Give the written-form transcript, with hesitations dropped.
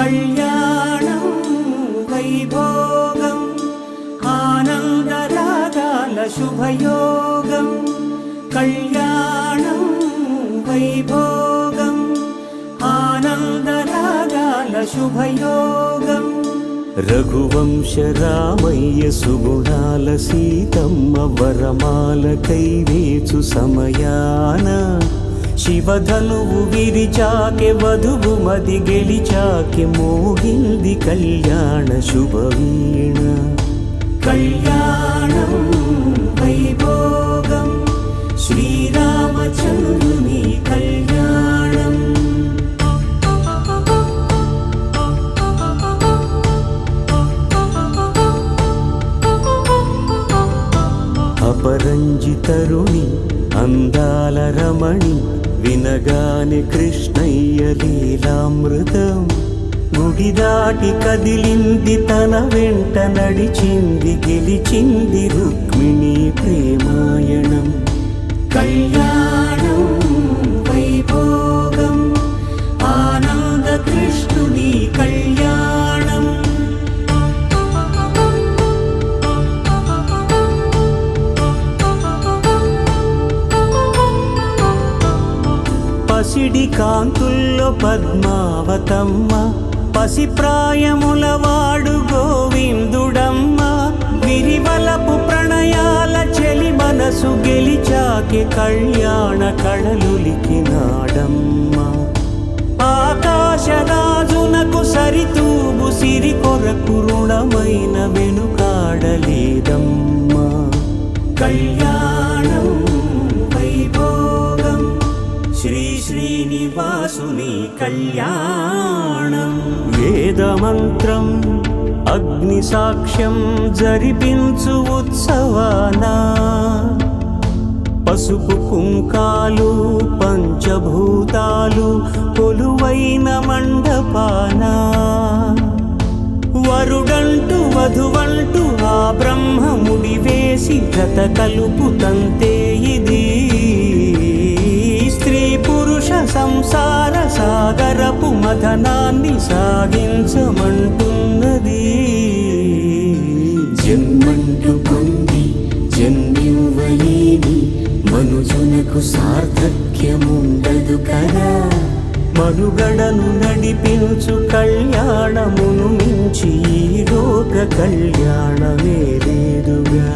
కళ్యాణం వైభోగం ఆనందరాగాల శుభయోగం. కళ్యాణం వైభోగం ఆనందరాగాల శుభయోగం. రఘువంశ రామయ్య సుగుణాల సీతమ్మ వరమాల కైవేచు సమయాన శివధనువు విరిచాకె వధువు మది గెలిచాకె మోగింది కళ్యాణ శుభవీణ. కళ్యాణం వైభోగం శ్రీరామచంద్రుని కళ్యాణం. అపరంజి తరుణి అందాల రమణి వినగానే కృష్ణయ్య లీలామృతం. గుడి దాటి కదిలింది తన వెంట నడిచింది గెలిచింది రుక్మిణి ప్రేమాయణం. కళ్యాణం వైభోగం ఆనంద కృష్ణుని కళ్యాణం. పసిడి కాంతుల్లో పద్మావతమ్మ పసిప్రాయముల వాడు గోవిందుడమ్మ. విరివలపు ప్రణయాల చెలి మనసు గెలిచాకె కళ్యాణ కళలులికినాడమ్మ. ఆకాశరాజునకు సరితూగు సిరి కొరకు రుణమైన వెనుకాడలేదమ్మ. కళ్యాణం వైభోగం శ్రీ శ్రీనివాసుని కళ్యాణం. వేదమంత్రం అగ్ని సాక్ష్యం జరిపించు ఉత్సవాన పసుపు కుంకాలు పంచభూతాలు కొలువైన మండపాన. వరుడంటూ వధువంటూ ఆ బ్రహ్మముడి వేసి జత కలుపు తంతే ఇది. స్త్రీ పురుష సంసార సాగరపు మథనాన్ని సాగించమంటున్నది. జన్మంటూ పొంది జన్మివ్వలేని మనుజునకు సార్థక్యముండదు కదా. మనుగడను నడిపించు కళ్యాణమును మించి ఈ లోక కళ్యాణమే లేదుగా.